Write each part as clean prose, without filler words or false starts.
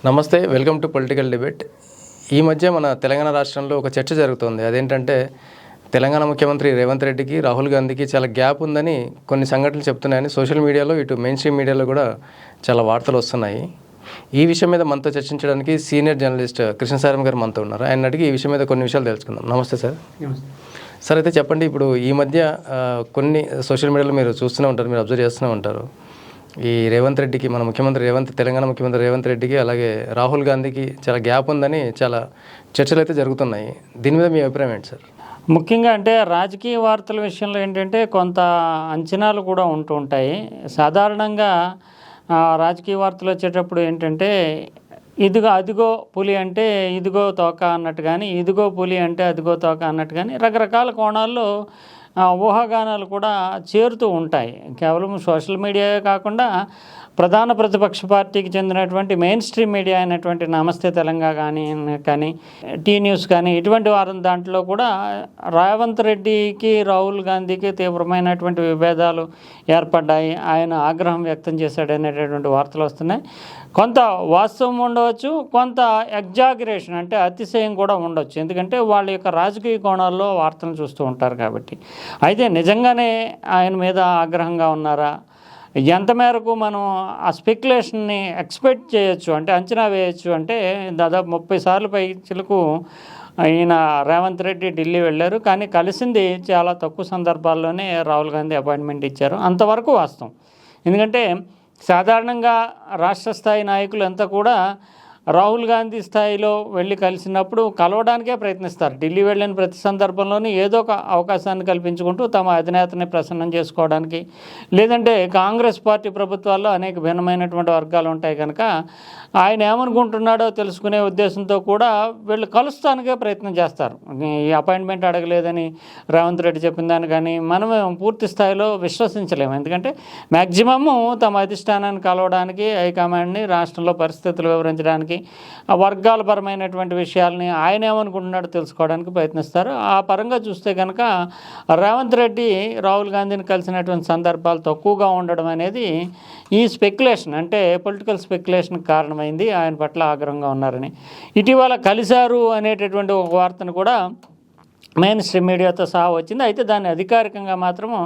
నమస్తే, welcome to political debate. ఈ మధ్య మన తెలంగాణ రాష్ట్రంలో ఒక చర్చ జరుగుతుంది. అదేంటంటే తెలంగాణ ముఖ్యమంత్రి రేవంత్ రెడ్డికి, రాహుల్ గాంధీకి చాలా గ్యాప్ ఉందని కొన్ని సంఘటనలు చెప్తున్నాయని సోషల్ మీడియాలో, ఇటు మెయిన్ స్ట్రీమ్ మీడియాలో కూడా చాలా వార్తలు వస్తున్నాయి. ఈ విషయం మీద మనతో చర్చించడానికి సీనియర్ జర్నలిస్ట్ కృష్ణసారం గారు మనతో ఉన్నారు. ఆయన అడిగి ఈ విషయం మీద కొన్ని విషయాలు తెలుసుకుందాం. నమస్తే సార్. సార్, అయితే చెప్పండి, ఇప్పుడు ఈ మధ్య కొన్ని సోషల్ మీడియాలో మీరు చూస్తూనే ఉంటారు, మీరు అబ్జర్వ్ చేస్తూనే ఉంటారు. ఈ రేవంత్ రెడ్డికి, మన తెలంగాణ ముఖ్యమంత్రి రేవంత్ రెడ్డికి అలాగే రాహుల్ గాంధీకి చాలా గ్యాప్ ఉందని చాలా చర్చలు అయితే జరుగుతున్నాయి. దీని మీద మీ అభిప్రాయం ఏంటి సార్? ముఖ్యంగా అంటే రాజకీయ వార్తల విషయంలో ఏంటంటే కొంత అంచనాలు కూడా ఉంటూ ఉంటాయి. సాధారణంగా రాజకీయ వార్తలు వచ్చేటప్పుడు ఏంటంటే అదిగో పులి అంటే ఇదిగో తోక అన్నట్టు కానీ, ఇదిగో పులి అంటే అదిగో తోక అన్నట్టు కానీ రకరకాల కోణాల్లో ఊహాగానాలు కూడా చేరుతూ ఉంటాయి. కేవలం సోషల్ మీడియా కాకుండా ప్రధాన ప్రతిపక్ష పార్టీకి చెందినటువంటి మెయిన్ స్ట్రీమ్ మీడియా అయినటువంటి నమస్తే తెలంగాణ కానీ టీ న్యూస్ కానీ ఇటువంటి వారం దాంట్లో కూడా రేవంత్ రెడ్డికి, రాహుల్ గాంధీకి తీవ్రమైనటువంటి విభేదాలు ఏర్పడ్డాయి, ఆయన ఆగ్రహం వ్యక్తం చేశాడనేటటువంటి వార్తలు వస్తున్నాయి. కొంత వాస్తవం ఉండవచ్చు, కొంత ఎగ్జాగరేషన్ అంటే అతిశయం కూడా ఉండొచ్చు. ఎందుకంటే వాళ్ళ యొక్క రాజకీయ కోణాల్లో వార్తలు చూస్తూ ఉంటారు కాబట్టి. అయితే నిజంగానే ఆయన మీద ఆగ్రహంగా ఉన్నారా, ఎంత మేరకు మనం ఆ స్పెక్యులేషన్ని ఎక్స్పెక్ట్ చేయొచ్చు అంటే అంచనా వేయచ్చు అంటే దాదాపు 30 సార్లు పై చిలుకు ఈయన రేవంత్ రెడ్డి ఢిల్లీ వెళ్ళారు, కానీ కలిసింది చాలా తక్కువ సందర్భాల్లోనే రాహుల్ గాంధీ అపాయింట్మెంట్ ఇచ్చారు. అంతవరకు వాస్తవం. ఎందుకంటే సాధారణంగా రాష్ట్ర స్థాయి నాయకులు అంతా కూడా రాహుల్ గాంధీ స్థాయిలో వెళ్ళి కలిసినప్పుడు కలవడానికే ప్రయత్నిస్తారు. ఢిల్లీ వెళ్ళిన ప్రతి సందర్భంలోనూ ఏదో ఒక అవకాశాన్ని కల్పించుకుంటూ తమ అధినేతని ప్రసన్నం చేసుకోవడానికి, లేదంటే కాంగ్రెస్ పార్టీ ప్రభుత్వాల్లో అనేక భిన్నమైనటువంటి వర్గాలు ఉంటాయి కనుక ఆయన ఏమనుకుంటున్నాడో తెలుసుకునే ఉద్దేశంతో కూడా వీళ్ళు కలుస్తానికే ప్రయత్నం చేస్తారు. ఈ అపాయింట్మెంట్ అడగలేదని రేవంత్ రెడ్డి చెప్పిన దాన్ని కానీ మనం పూర్తి స్థాయిలో విశ్వసించలేము. ఎందుకంటే మ్యాక్సిమము తమ అధిష్టానాన్ని కలవడానికి, హైకమాండ్ని రాష్ట్రంలో పరిస్థితులు వివరించడానికి, ఆ వర్గాల పరమైనటువంటి విషయాల్ని ఆయన ఏమనుకుంటున్నాడో తెలుసుకోవడానికి ప్రయత్నిస్తారు. ఆ పరంగా చూస్తే కనుక రేవంత్ రెడ్డి రాహుల్ గాంధీని కలిసినటువంటి సందర్భాలు తక్కువగా ఉండడం అనేది ఈ స్పెక్యులేషన్ అంటే పొలిటికల్ స్పెక్యులేషన్ కారణమైంది. ఆయన పట్ల ఆగ్రహంగా ఉన్నారని ఇటీవల కలిశారు అనేటటువంటి ఒక వార్తను కూడా మెయిన్ స్ట్రీమ్ మీడియాతో సహా వచ్చింది. అయితే దాన్ని అధికారికంగా మాత్రము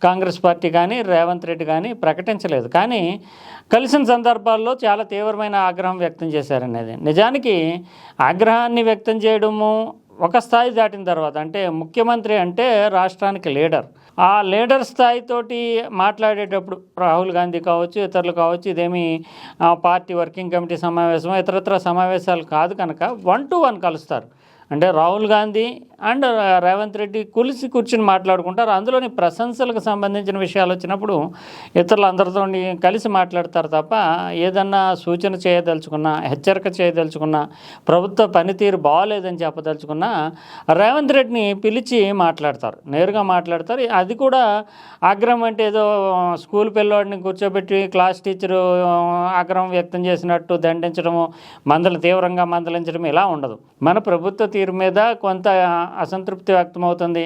కాంగ్రెస్ పార్టీ కానీ రేవంత్ రెడ్డి కానీ ప్రకటించలేదు. కానీ కలిసిన సందర్భాల్లో చాలా తీవ్రమైన ఆగ్రహం వ్యక్తం చేశారనేది నిజానికి. ఆగ్రహాన్ని వ్యక్తం చేయడము ఒక స్థాయి దాటిన తర్వాత, అంటే ముఖ్యమంత్రి అంటే రాష్ట్రానికి లీడర్, ఆ లీడర్ స్థాయితోటి మాట్లాడేటప్పుడు రాహుల్ గాంధీ కావచ్చు, ఇతరులు కావచ్చు, ఇదేమి పార్టీ వర్కింగ్ కమిటీ సమావేశం, ఇతరత్ర సమావేశాలు కాదు కనుక 1-to-1 కలుస్తారు. అంటే రాహుల్ గాంధీ అండ్ రేవంత్ రెడ్డి కూర్చుని మాట్లాడుకుంటారు. అందులోని ప్రశంసలకు సంబంధించిన విషయాలు వచ్చినప్పుడు ఇతరులందరితో కలిసి మాట్లాడతారు తప్ప ఏదన్నా సూచన చేయదలుచుకున్నా, హెచ్చరిక చేయదలుచుకున్నా, ప్రభుత్వ పనితీరు బాగోలేదని చెప్పదలుచుకున్నా రేవంత్ రెడ్డిని పిలిచి మాట్లాడతారు, నేరుగా మాట్లాడతారు. అది కూడా ఆగ్రహం అంటే ఏదో స్కూల్ పిల్లోడిని కూర్చోబెట్టి క్లాస్ టీచరు ఆగ్రహం వ్యక్తం చేసినట్టు దండించడము, తీవ్రంగా మందలించడం ఇలా ఉండదు. మన ప్రభుత్వ తీరు మీద కొంత అసంతృప్తి వ్యక్తమవుతుంది,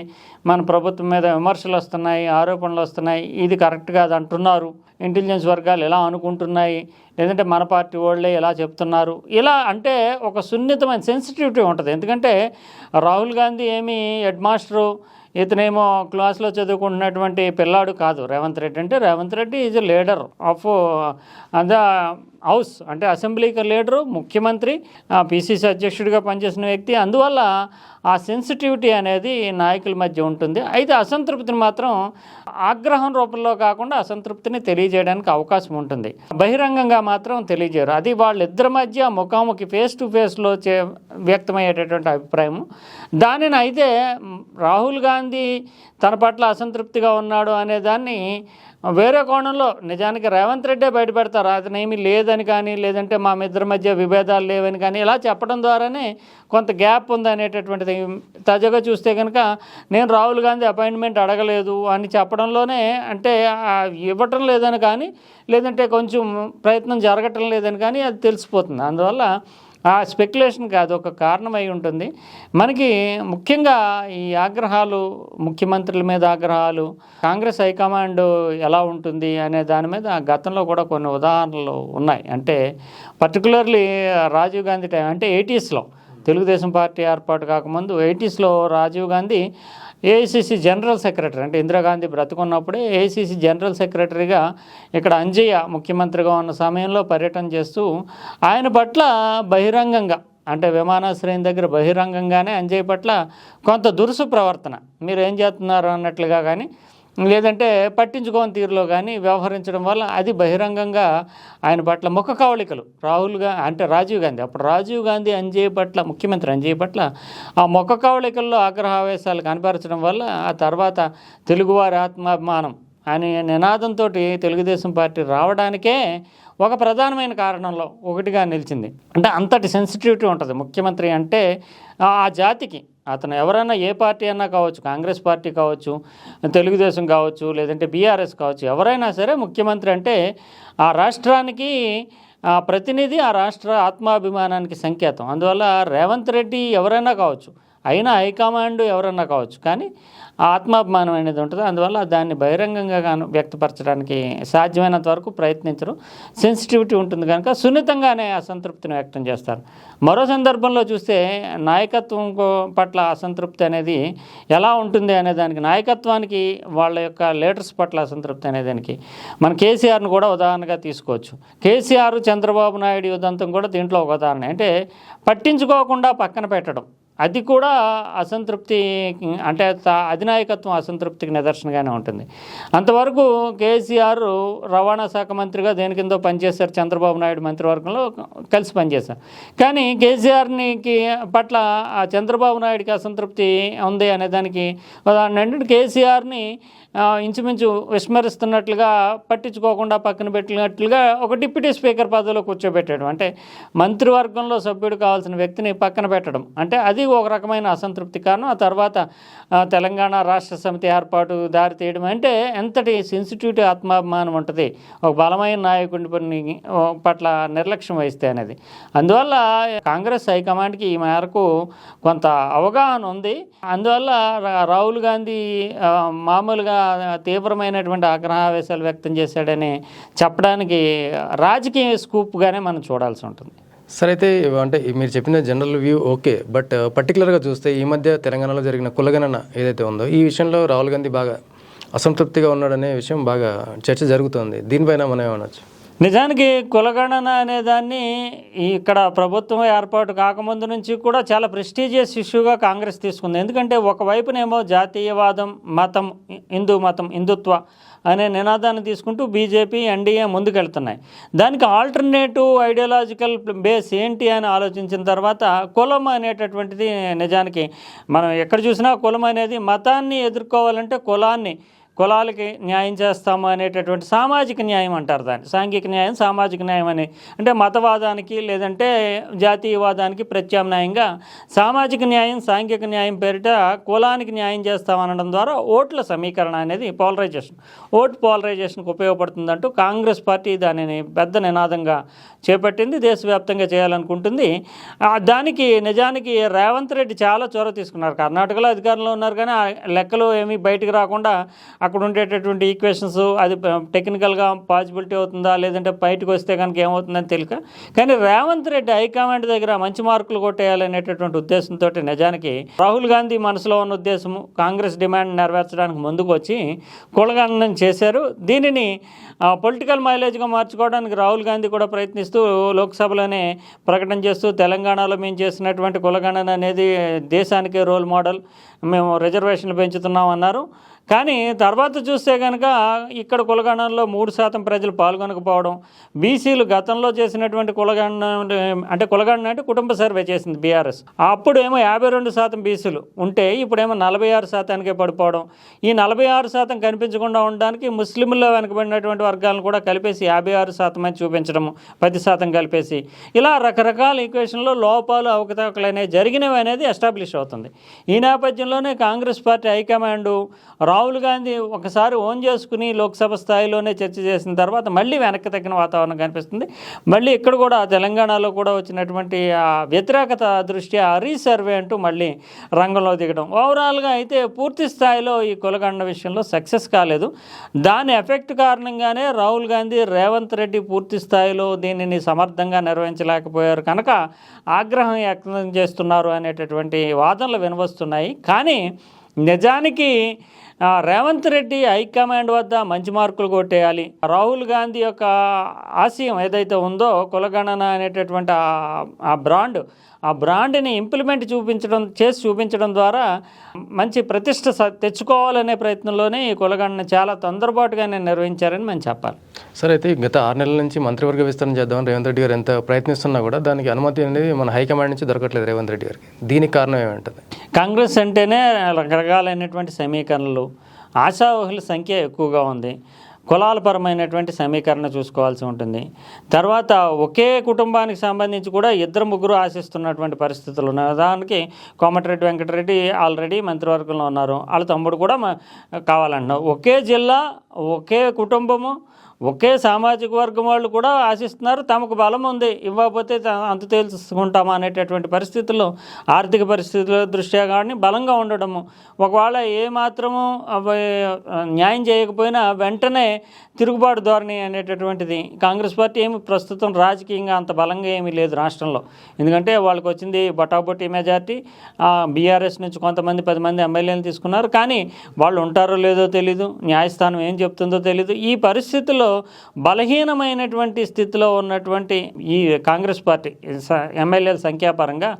మన ప్రభుత్వం మీద విమర్శలు వస్తున్నాయి, ఆరోపణలు వస్తున్నాయి, ఇది కరెక్ట్ కాదు అంటున్నారు, ఇంటెలిజెన్స్ వర్గాలు ఎలా అనుకుంటున్నాయి, లేదంటే మన పార్టీ వాళ్ళే ఎలా చెప్తున్నారు, ఇలా అంటే ఒక సున్నితమైన సెన్సిటివిటీ ఉంటుంది. ఎందుకంటే రాహుల్ గాంధీ ఏమి హెడ్ మాస్టరు, ఇతనేమో క్లాస్లో చదువుకుంటున్నటువంటి పిల్లాడు కాదు రేవంత్ రెడ్డి. అంటే Revanth Reddy is a leader of the house, అంటే అసెంబ్లీకి లీడరు, ముఖ్యమంత్రి, పిసిసి అధ్యక్షుడిగా పనిచేసిన వ్యక్తి. అందువల్ల ఆ సెన్సిటివిటీ అనేది నాయకుల మధ్య ఉంటుంది. అయితే అసంతృప్తిని మాత్రం ఆగ్రహం రూపంలో కాకుండా అసంతృప్తిని తెలియజేయడానికి అవకాశం ఉంటుంది, బహిరంగంగా మాత్రం తెలియజేయరు. అది వాళ్ళిద్దరి మధ్య ముఖాముఖి ఫేస్ టు ఫేస్లో వ్యక్తమయ్యేటటువంటి అభిప్రాయం. దానిని అయితే రాహుల్ గాంధీ తన పట్ల అసంతృప్తిగా ఉన్నాడు అనేదాన్ని వేరే కోణంలో నిజానికి రేవంత్ రెడ్డే బయటపెడతారు. అతనేమీ లేదని కానీ, లేదంటే మా ఇద్దరి మధ్య విభేదాలు లేవని కానీ ఇలా చెప్పడం ద్వారానే కొంత గ్యాప్ ఉంది అనేటటువంటిది. తాజాగా చూస్తే కనుక నేను రాహుల్ గాంధీ అపాయింట్మెంట్ అడగలేదు అని చెప్పడంలోనే, అంటే ఇవ్వటం లేదని కానీ, లేదంటే కొంచెం ప్రయత్నం జరగటం లేదని కానీ అది తెలిసిపోతుంది. అందువల్ల ఆ స్పెక్యులేషన్కి అదొక కారణం అయి ఉంటుంది. మనకి ముఖ్యంగా ఈ ఆగ్రహాలు, ముఖ్యమంత్రుల మీద ఆగ్రహాలు, కాంగ్రెస్ హైకమాండ్ ఎలా ఉంటుంది అనే దాని మీద గతంలో కూడా కొన్ని ఉదాహరణలు ఉన్నాయి. అంటే పర్టికులర్లీ రాజీవ్ గాంధీ టైం, అంటే 80స్లో తెలుగుదేశం పార్టీ ఏర్పాటు కాకముందు 80స్లో Rajiv Gandhi AICC general secretary, అంటే ఇందిరాగాంధీ బ్రతుకున్నప్పుడే ఏఐసిసి జనరల్ సెక్రటరీగా ఇక్కడ అంజయ్య ముఖ్యమంత్రిగా ఉన్న సమయంలో పర్యటన చేస్తూ ఆయన పట్ల బహిరంగంగా, అంటే విమానాశ్రయం దగ్గర బహిరంగంగానే అంజయ్య పట్ల కొంత దురుసు ప్రవర్తన, మీరు ఏం చేస్తున్నారు అన్నట్లుగా కానీ లేదంటే పట్టించుకోని తీరులో కానీ వ్యవహరించడం వల్ల అది బహిరంగంగా ఆయన పట్ల ముఖ కవళికలు రాజీవ్ గాంధీ, అప్పుడు రాజీవ్ గాంధీ అంజయ్య పట్ల, ముఖ్యమంత్రి అంజయ్య పట్ల ఆ ముఖ కవళికల్లో ఆగ్రహావేశాలు కనపరచడం వల్ల ఆ తర్వాత తెలుగువారి ఆత్మాభిమానం అనే నినాదంతో తెలుగుదేశం పార్టీ రావడానికే ఒక ప్రధానమైన కారణంలో ఒకటిగా నిలిచింది. అంటే అంతటి సెన్సిటివిటీ ఉంటుంది ముఖ్యమంత్రి అంటే ఆ జాతికి. అతను ఎవరైనా ఏ పార్టీ అన్నా కావచ్చు, కాంగ్రెస్ పార్టీ కావచ్చు, తెలుగుదేశం కావచ్చు, లేదంటే బీఆర్ఎస్ కావచ్చు, ఎవరైనా సరే ముఖ్యమంత్రి అంటే ఆ రాష్ట్రానికి ప్రతినిధి, ఆ రాష్ట్ర ఆత్మాభిమానానికి సంకేతం. అందువల్ల రేవంత్ రెడ్డి ఎవరైనా కావచ్చు, అయినా హైకమాండ్ ఎవరన్నా కావచ్చు, కానీ ఆ ఆత్మాభిమానం అనేది ఉంటుంది. అందువల్ల దాన్ని బహిరంగంగా వ్యక్తపరచడానికి సాధ్యమైనంత వరకు ప్రయత్నించరు. సెన్సిటివిటీ ఉంటుంది కనుక సున్నితంగానే అసంతృప్తిని వ్యక్తం చేస్తారు. మరో సందర్భంలో చూస్తే నాయకత్వం పట్ల అసంతృప్తి అనేది ఎలా ఉంటుంది అనే దానికి, నాయకత్వానికి వాళ్ళ యొక్క లీడర్స్ పట్ల అసంతృప్తి అనే దానికి మన కేసీఆర్ను కూడా ఉదాహరణగా తీసుకోవచ్చు. కేసీఆర్ చంద్రబాబు నాయుడు ఉదంతం కూడా దీంట్లో ఒక ఉదాహరణ. అంటే పట్టించుకోకుండా పక్కన పెట్టడం, అది కూడా అసంతృప్తి, అంటే అధినాయకత్వం అసంతృప్తికి నిదర్శనంగానే ఉంటుంది. అంతవరకు కేసీఆర్ రవాణా శాఖ మంత్రిగా దేని కిందో పనిచేశారు, చంద్రబాబు నాయుడు మంత్రివర్గంలో కలిసి పనిచేశారు. కానీ కేసీఆర్కి పట్ల ఆ చంద్రబాబు నాయుడికి అసంతృప్తి ఉంది అనే దానికి ఉదాహరణ ఏంటంటే కేసీఆర్ని ఇంచుమించు విస్మరిస్తున్నట్లుగా, పట్టించుకోకుండా పక్కన పెట్టినట్లుగా ఒక డిప్యూటీ స్పీకర్ పదవిలో కూర్చోబెట్టడం, అంటే మంత్రివర్గంలో సభ్యుడు కావాల్సిన వ్యక్తిని పక్కన పెట్టడం, అంటే అది ఒక రకమైన అసంతృప్తి కారణం. ఆ తర్వాత తెలంగాణ రాష్ట్ర సమితి ఏర్పాటు దారి తీయడం, అంటే ఎంతటి సెన్సిటివిటీ, ఆత్మాభిమానం ఉంటుంది ఒక బలమైన నాయకుడి పట్ల నిర్లక్ష్యం వహిస్తే అనేది. అందువల్ల కాంగ్రెస్ హైకమాండ్కి ఈ మేరకు కొంత అవగాహన ఉంది. అందువల్ల రాహుల్ గాంధీ మామూలుగా తీవ్రమైనటువంటి ఆగ్రహావేశాలు వ్యక్తం చేశాడని చెప్పడానికి రాజకీయ స్కూప్గానే మనం చూడాల్సి ఉంటుంది. సరే, అయితే అంటే మీరు చెప్పిన జనరల్ వ్యూ ఓకే, బట్ పర్టికులర్గా చూస్తే ఈ మధ్య తెలంగాణలో జరిగిన కులగణన ఏదైతే ఉందో ఈ విషయంలో రాహుల్ గాంధీ బాగా అసంతృప్తిగా ఉన్నాడనే విషయం బాగా చర్చ జరుగుతుంది. దీనిపైన మనం ఏమనొచ్చు? నిజానికి కులగణన అనేదాన్ని ఇక్కడ ప్రభుత్వం ఏర్పాటు కాకముందు నుంచి కూడా చాలా ప్రెస్టీజియస్ ఇష్యూగా కాంగ్రెస్ తీసుకుంది. ఎందుకంటే ఒకవైపునేమో జాతీయవాదం, మతం, హిందుత్వ అనే నినాదాన్ని తీసుకుంటూ బీజేపీ, ఎన్డీఏ ముందుకెళ్తున్నాయి. దానికి ఆల్టర్నేటివ్ ఐడియాలజికల్ బేస్ ఏంటి అని ఆలోచించిన తర్వాత కులం అనేటటువంటిది, నిజానికి మనం ఎక్కడ చూసినా కులం అనేది, మతాన్ని ఎదుర్కోవాలంటే కులాలకి న్యాయం చేస్తాము అనేటటువంటి సామాజిక న్యాయం అంటారు దాన్ని, సాంఘిక న్యాయం, సామాజిక న్యాయం అని. అంటే మతవాదానికి లేదంటే జాతీయవాదానికి ప్రత్యామ్నాయంగా సామాజిక న్యాయం, సాంఘిక న్యాయం పేరిట కులానికి న్యాయం చేస్తామనడం ద్వారా ఓట్ల సమీకరణ అనేది ఓట్ పాలరైజేషన్కి ఉపయోగపడుతుందంటూ కాంగ్రెస్ పార్టీ దానిని పెద్ద నినాదంగా చేపట్టింది, దేశవ్యాప్తంగా చేయాలనుకుంటుంది. దానికి నిజానికి రేవంత్ రెడ్డి చాలా చొరవ తీసుకున్నారు. కర్ణాటకలో అధికారంలో ఉన్నారు, కానీ ఆ లెక్కలు ఏమీ బయటకు రాకుండా అక్కడ ఉండేటటువంటి ఈక్వేషన్స్, అది టెక్నికల్గా పాసిబిలిటీ అవుతుందా లేదంటే బయటకు వస్తే కనుక ఏమవుతుందని తెలియక, కానీ రేవంత్ రెడ్డి హైకమాండ్ దగ్గర మంచి మార్కులు కొట్టేయాలనేటటువంటి ఉద్దేశంతో నిజానికి రాహుల్ గాంధీ మనసులో ఉన్న ఉద్దేశము కాంగ్రెస్ డిమాండ్ నెరవేర్చడానికి ముందుకు వచ్చి కులగణన చేశారు. దీనిని పొలిటికల్ మైలేజ్గా మార్చుకోవడానికి రాహుల్ గాంధీ కూడా ప్రయత్నిస్తూ లోక్సభలోనే ప్రకటన చేస్తూ తెలంగాణలో మేము చేసినటువంటి కులగణన అనేది దేశానికే రోల్ మోడల్, మేము రిజర్వేషన్లు పెంచుతున్నాం అన్నారు. కానీ తర్వాత చూస్తే కనుక ఇక్కడ కులగణనలో 3% ప్రజలు పాల్గొనకపోవడం, బీసీలు గతంలో చేసినటువంటి కులగణన అంటే కుటుంబ సర్వే చేసింది బీఆర్ఎస్, అప్పుడు ఏమో 52% బీసీలు ఉంటే ఇప్పుడేమో 46%కే పడిపోవడం. ఈ 46% కనిపించకుండా ఉండడానికి ముస్లింల్లో వెనకబడినటువంటి వర్గాలను కూడా కలిపేసి 56% అని చూపించడం, 10% కలిపేసి, ఇలా రకరకాల ఈక్వేషన్లో లోపాలు, అవకతవకలు అనేవి జరిగినవి అనేది ఎస్టాబ్లిష్ అవుతుంది. ఈ నేపథ్యంలోనే కాంగ్రెస్ పార్టీ హైకమాండ్ రాహుల్ గాంధీ ఒకసారి ఓన్ చేసుకుని లోక్సభ స్థాయిలోనే చర్చ చేసిన తర్వాత మళ్ళీ వెనక్కి తగ్గిన వాతావరణం కనిపిస్తుంది. మళ్ళీ ఇక్కడ కూడా తెలంగాణలో కూడా వచ్చినటువంటి ఆ వ్యతిరేకత దృష్ట్యా రీసర్వే అంటూ మళ్ళీ రంగంలో దిగడం. ఓవరాల్గా అయితే పూర్తి స్థాయిలో ఈ కులగణన విషయంలో సక్సెస్ కాలేదు. దాని ఎఫెక్ట్ కారణంగానే రాహుల్ గాంధీ, రేవంత్ రెడ్డి పూర్తి స్థాయిలో దీనిని సమర్థంగా నిర్వహించలేకపోయారు కనుక ఆగ్రహం వ్యక్తం చేస్తున్నారు అనేటటువంటి వాదనలు వినవస్తున్నాయి. కానీ నిజానికి రేవంత్ రెడ్డి హైకమాండ్ వద్ద మంచి మార్కులు కొట్టేయాలి. రాహుల్ గాంధీ యొక్క ఆశయం ఏదైతే ఉందో కులగణన అనేటటువంటి ఆ బ్రాండ్ని ఇంప్లిమెంట్ చూపించడం ద్వారా మంచి ప్రతిష్ట తెచ్చుకోవాలనే ప్రయత్నంలోనే ఈ కులగణన చాలా తొందరపాటుగానే నిర్వహించారని మనం చెప్పాలి. సరే, అయితే గత 6 నెలల నుంచి మంత్రివర్గ విస్తరణ చేద్దామని రేవంత్ రెడ్డి గారు ఎంత ప్రయత్నిస్తున్నా కూడా దానికి అనుమతి అనేది మన హైకమాండ్ నుంచి దొరకట్లేదు రేవంత్ రెడ్డి గారికి. దీనికి కారణం ఏమంటుంది? కాంగ్రెస్ అంటేనే రకరకాలైనటువంటి సమీకరణలు, ఆశావహుల సంఖ్య ఎక్కువగా ఉంది, కులాలపరమైనటువంటి సమీకరణ చూసుకోవాల్సి ఉంటుంది. తర్వాత ఒకే కుటుంబానికి సంబంధించి కూడా 2-3 ఆశిస్తున్నటువంటి పరిస్థితులు ఉన్నాయి. ఉదాహరణకి కోమటిరెడ్డి వెంకటరెడ్డి ఆల్రెడీ మంత్రివర్గంలో ఉన్నారు, వాళ్ళ తమ్ముడు కూడా కావాలంటున్నారు. ఒకే జిల్లా, ఒకే కుటుంబము, ఒకే సామాజిక వర్గం వాళ్ళు కూడా ఆశిస్తున్నారు. తమకు బలం ఉంది, ఇవ్వకపోతే అంతు తెలుసుకుంటామా అనేటటువంటి పరిస్థితుల్లో, ఆర్థిక పరిస్థితుల దృష్ట్యా కానీ బలంగా ఉండడము, ఒకవేళ ఏమాత్రము న్యాయం చేయకపోయినా వెంటనే తిరుగుబాటు ధోరణి అనేటటువంటిది. కాంగ్రెస్ పార్టీ ఏమి ప్రస్తుతం రాజకీయంగా అంత బలంగా ఏమీ లేదు రాష్ట్రంలో. ఎందుకంటే వాళ్ళకి వచ్చింది బొటాబొటీ మెజార్టీ. బీఆర్ఎస్ నుంచి కొంతమంది 10 మంది ఎమ్మెల్యేలు తీసుకున్నారు, కానీ వాళ్ళు ఉంటారో లేదో తెలీదు, న్యాయస్థానం ఏం చెప్తుందో తెలీదు. ఈ పరిస్థితుల్లో బలహీనమైనటువంటి స్థితిలో ఉన్నటువంటి ఈ కాంగ్రెస్ పార్టీ ఎమ్మెల్యేల సంఖ్యాపరంగా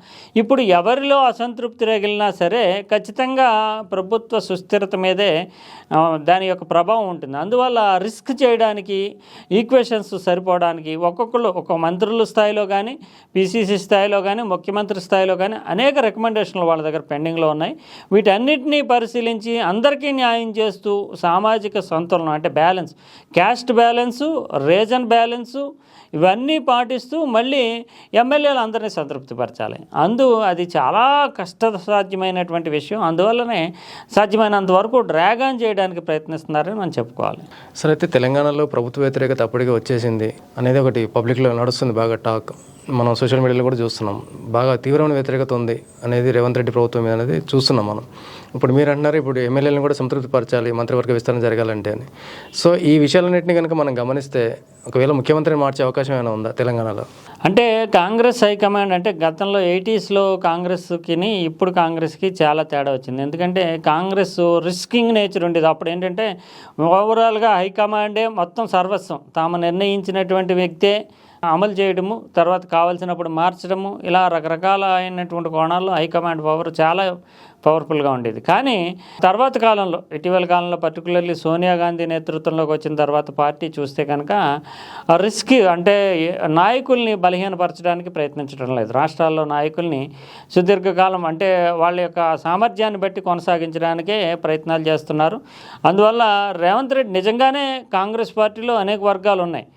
ఇప్పుడు ఎవరిలో అసంతృప్తి రగిలినా సరే ఖచ్చితంగా ప్రభుత్వ సుస్థిరత మీదే దాని యొక్క ప్రభావం ఉంటుంది. అందువల్ల రిస్క్ చేయడానికి, ఈక్వేషన్స్ సరిపోవడానికి ఒక్కొక్కరు ఒక మంత్రుల స్థాయిలో కానీ, పిసిసి స్థాయిలో కానీ, ముఖ్యమంత్రి స్థాయిలో కానీ అనేక రికమెండేషన్లు వాళ్ళ దగ్గర పెండింగ్లో ఉన్నాయి. వీటన్నిటినీ పరిశీలించి అందరికీ న్యాయం చేస్తూ సామాజిక సంతులనం అంటే balance, caste balance, reason balance ఇవన్నీ పాటిస్తూ మళ్ళీ ఎమ్మెల్యేలు అందరినీ సంతృప్తిపరచాలి. అది చాలా కష్టసాధ్యమైనటువంటి విషయం. అందువల్లనే సాధ్యమైనంత వరకు డ్రాగ్ ఆన్ చేయడానికి ప్రయత్నిస్తున్నారని మనం చెప్పుకోవాలి. సరే, అయితే తెలంగాణలో ప్రభుత్వ వ్యతిరేకత అప్పటికే వచ్చేసింది అనేది ఒకటి పబ్లిక్లో నడుస్తుంది, బాగా టాక్. మనం సోషల్ మీడియాలో కూడా చూస్తున్నాం, బాగా తీవ్రమైన వ్యతిరేకత ఉంది అనేది రేవంత్ రెడ్డి ప్రభుత్వం మీద అనేది చూస్తున్నాం మనం. ఇప్పుడు మీరు అంటున్నారు ఇప్పుడు ఎమ్మెల్యేలను కూడా సంతృప్తిపరచాలి మంత్రివర్గ విస్తరణ జరగాలంటే అని. సో ఈ విషయాలన్నింటినీ కనుక మనం గమనిస్తే ఒకవేళ ముఖ్యమంత్రిని మార్చే అవకాశం ఏమైనా ఉందా తెలంగాణలో? అంటే కాంగ్రెస్ హైకమాండ్ అంటే గతంలో 80sలో కాంగ్రెస్కి ఇప్పుడు కాంగ్రెస్కి చాలా తేడా వచ్చింది. ఎందుకంటే కాంగ్రెస్ రిస్కింగ్ నేచర్ ఉండేది. అప్పుడు ఏంటంటే ఓవరాల్గా హైకమాండే మొత్తం సర్వస్వం, తాము నిర్ణయించినటువంటి వ్యక్తే అమలు చేయడము, తర్వాత కావాల్సినప్పుడు మార్చడము, ఇలా రకరకాల అయినటువంటి కోణాల్లో హైకమాండ్ పవర్ చాలా పవర్ఫుల్గా ఉండేది. కానీ తర్వాత కాలంలో, ఇటీవల కాలంలో పర్టికులర్లీ సోనియా గాంధీ నేతృత్వంలోకి వచ్చిన తర్వాత పార్టీ చూస్తే కనుక రిస్క్ అంటే నాయకుల్ని బలహీనపరచడానికి ప్రయత్నించడం లేదు. రాష్ట్రాల్లో నాయకుల్ని సుదీర్ఘకాలం అంటే వాళ్ళ యొక్క సామర్థ్యాన్ని బట్టి కొనసాగించడానికే ప్రయత్నాలు చేస్తున్నారు. అందువల్ల రేవంత్ రెడ్డి నిజంగానే కాంగ్రెస్ పార్టీలో అనేక వర్గాలు ఉన్నాయి.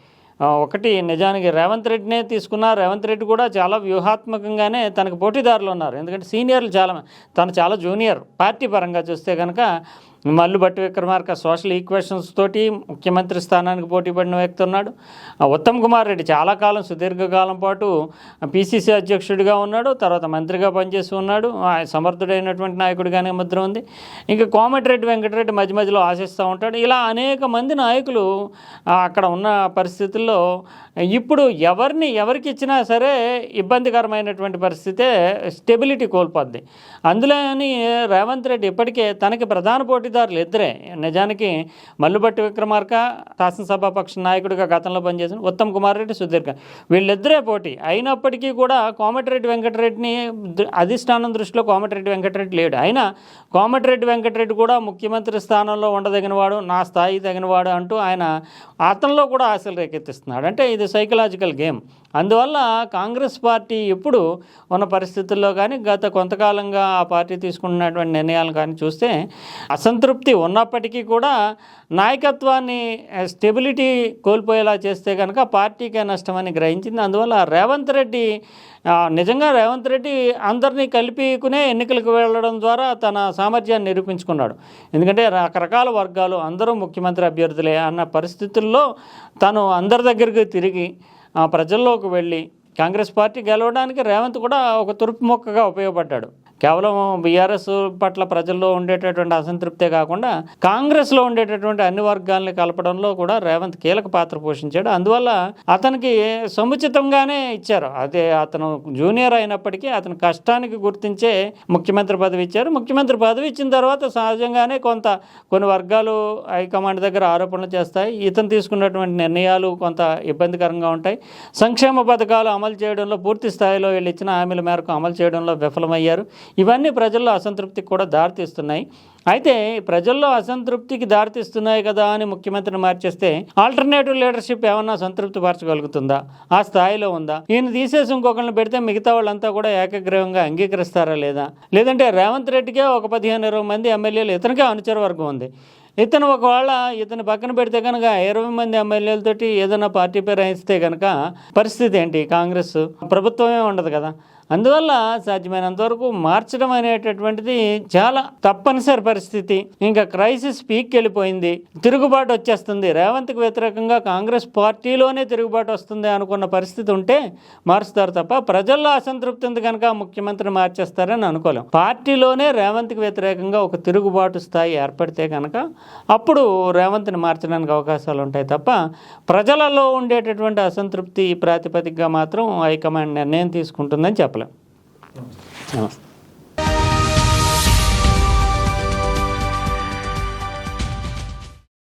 ఒకటి నిజానికి రేవంత్ రెడ్డినే తీసుకున్నా, రేవంత్ రెడ్డి కూడా చాలా వ్యూహాత్మకంగానే తనకు పోటీదారులు ఉన్నారు. ఎందుకంటే సీనియర్లు తను చాలా జూనియర్. పార్టీ పరంగా చూస్తే కనుక మల్లు భట్టి విక్రమార్క సోషల్ ఈక్వేషన్స్ తోటి ముఖ్యమంత్రి స్థానానికి పోటీ పడిన వ్యక్తి ఉన్నాడు. ఉత్తమ్ కుమార్ రెడ్డి చాలా కాలం, సుదీర్ఘకాలం పాటు పిసిసి అధ్యక్షుడిగా ఉన్నాడు, తర్వాత మంత్రిగా పనిచేసి ఉన్నాడు. సమర్థుడైనటువంటి నాయకుడిగానే ముద్ర ఉంది. ఇంకా కోమటిరెడ్డి వెంకటరెడ్డి మధ్య మధ్యలో ఆశిస్తూ ఉంటాడు. ఇలా అనేక మంది నాయకులు అక్కడ ఉన్న పరిస్థితుల్లో ఇప్పుడు ఎవరికి ఇచ్చినా సరే ఇబ్బందికరమైనటువంటి పరిస్థితే, స్టెబిలిటీ కోల్పోద్ది. అందులోని రేవంత్ రెడ్డి ఇప్పటికే తనకి ప్రధాన పోటీదారులు ఇద్దరే. నిజానికి మల్లుభట్టి విక్రమార్క శాసనసభాపక్ష నాయకుడిగా గతంలో పనిచేసిన ఉత్తమ్ కుమార్ రెడ్డి సుదీర్ఘ, వీళ్ళిద్దరే పోటీ. అయినప్పటికీ కూడా కోమటిరెడ్డి వెంకటరెడ్డిని అధిష్టానం దృష్టిలో కోమటిరెడ్డి వెంకటరెడ్డి లేడు. అయినా కోమటిరెడ్డి వెంకటరెడ్డి కూడా ముఖ్యమంత్రి స్థానంలో ఉండదగినవాడు, నా స్థాయి తగినవాడు అంటూ ఆయన అతనిలో కూడా ఆశలు రేకెత్తిస్తున్నాడు. అంటే ఇది సైకలాజికల్ గేమ్. అందువల్ల కాంగ్రెస్ పార్టీ ఇప్పుడు ఉన్న పరిస్థితుల్లో కానీ గత కొంతకాలంగా ఆ పార్టీ తీసుకున్నటువంటి నిర్ణయాలు కానీ చూస్తే అసంతృప్తి ఉన్నప్పటికీ కూడా నాయకత్వాన్ని స్టెబిలిటీ కోల్పోయేలా చేస్తే కనుక పార్టీకే నష్టమని గ్రహించింది. అందువల్ల నిజంగా రేవంత్ రెడ్డి అందరినీ కలిపికునే ఎన్నికలకు వెళ్ళడం ద్వారా తన సామర్థ్యాన్ని నిరూపించుకున్నాడు. ఎందుకంటే రకరకాల వర్గాలు అందరూ ముఖ్యమంత్రి అభ్యర్థులే అన్న పరిస్థితుల్లో తను అందరి దగ్గరికి తిరిగి ప్రజల్లోకి వెళ్ళి కాంగ్రెస్ పార్టీ గెలవడానికి రేవంత్ కూడా ఒక తురుపు మొక్కగా ఉపయోగపడ్డాడు. కేవలం బీఆర్ఎస్ పట్ల ప్రజల్లో ఉండేటటువంటి అసంతృప్తే కాకుండా కాంగ్రెస్లో ఉండేటటువంటి అన్ని వర్గాల్ని కలపడంలో కూడా రేవంత్ కీలక పాత్ర పోషించాడు. అందువల్ల అతనికి సముచితంగానే ఇచ్చారు. అదే అతను జూనియర్ అయినప్పటికీ అతని కష్టానికి గుర్తించే ముఖ్యమంత్రి పదవి ఇచ్చారు. ముఖ్యమంత్రి పదవి ఇచ్చిన తర్వాత సహజంగానే కొన్ని వర్గాలు హైకమాండ్ దగ్గర ఆరోపణలు చేస్తాయి. ఇతను తీసుకున్నటువంటి నిర్ణయాలు కొంత ఇబ్బందికరంగా ఉంటాయి. సంక్షేమ పథకాలు అమలు చేయడంలో పూర్తి స్థాయిలో వీళ్ళు ఇచ్చిన హామీల మేరకు అమలు చేయడంలో విఫలమయ్యారు. ఇవన్నీ ప్రజల్లో అసంతృప్తికి కూడా దారితీస్తున్నాయి. అయితే ప్రజల్లో అసంతృప్తికి దారితీస్తున్నాయి కదా అని ముఖ్యమంత్రిని మార్చేస్తే ఆల్టర్నేటివ్ లీడర్షిప్ ఏమన్నా సంతృప్తి పరచగలుగుతుందా? ఆ స్థాయిలో ఉందా? ఈయన తీసేసి ఇంకొకరిని పెడితే మిగతా వాళ్ళంతా కూడా ఏకగ్రీవంగా అంగీకరిస్తారా లేదా? లేదంటే రేవంత్ రెడ్డికే ఒక 15-20 మంది ఎమ్మెల్యేలు, ఇతనికే అనుచర వర్గం ఉంది. ఒకవేళ ఇతను పక్కన పెడితే కనుక 20 మంది ఎమ్మెల్యేలతోటి ఏదైనా పార్టీ పేరు ఇస్తే కనుక పరిస్థితి ఏంటి? కాంగ్రెస్ ప్రభుత్వమే ఉండదు కదా. అందువల్ల సాధ్యమైనంత వరకు మార్చడం అనేటటువంటిది చాలా తప్పనిసరి పరిస్థితి. ఇంకా క్రైసిస్ పీక్కి వెళ్ళిపోయింది. తిరుగుబాటు వచ్చేస్తుంది. రేవంత్కి వ్యతిరేకంగా కాంగ్రెస్ పార్టీలోనే తిరుగుబాటు వస్తుంది అనుకున్న పరిస్థితి ఉంటే మారుస్తారు తప్ప ప్రజల్లో అసంతృప్తి ఉంది కనుక ముఖ్యమంత్రిని మార్చేస్తారని అనుకోలేం. పార్టీలోనే రేవంత్కి వ్యతిరేకంగా ఒక తిరుగుబాటు స్థాయి ఏర్పడితే కనుక అప్పుడు రేవంత్ని మార్చడానికి అవకాశాలు ఉంటాయి తప్ప ప్రజలలో ఉండేటటువంటి అసంతృప్తి ప్రాతిపదికగా మాత్రం హైకమాండ్ నిర్ణయం తీసుకుంటుందని చెప్పలేం. నమస్తే.